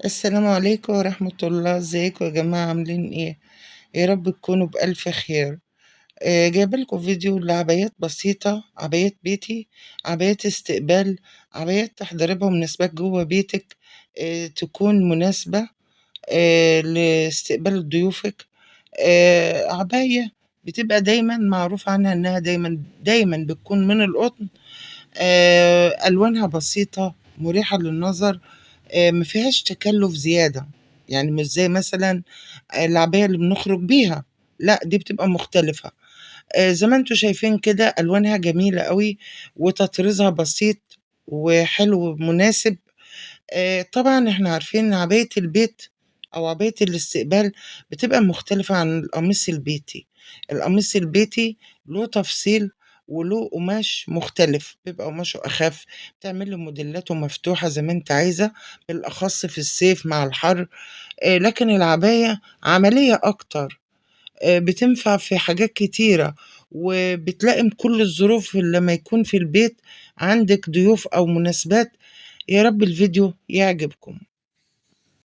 السلام عليكم ورحمة الله. ازيكم يا جماعة؟ عاملين ايه؟ يا رب تكونوا بألف خير. جايبه لكم فيديو لعبايات بسيطة، عبايات بيتي، عبايات استقبال، عبايات تحضري بها مناسبات جوه بيتك، تكون مناسبة لاستقبال ضيوفك. عباية بتبقى دايما معروف عنها انها دايما بتكون من القطن. ألوانها بسيطة مريحة للنظر، مفيهاش تكلف زيادة. يعني مش زي مثلا العباية اللي بنخرج بيها، لا دي بتبقى مختلفة. زي ما انتوا شايفين كده ألوانها جميلة قوي، وتطريزها بسيط وحلو مناسب. طبعا احنا عارفين ان عباية البيت او عباية الاستقبال بتبقى مختلفة عن القميص البيتي. القميص البيتي له تفصيل وله قماش مختلف، بيبقى قماشه أخف، بتعمل له موديلاته مفتوحة زي ما انت عايزة، بالأخص في الصيف مع الحر. لكن العباية عملية أكتر، بتنفع في حاجات كتيرة، وبتلائم كل الظروف لما يكون في البيت عندك ضيوف أو مناسبات. يا رب الفيديو يعجبكم.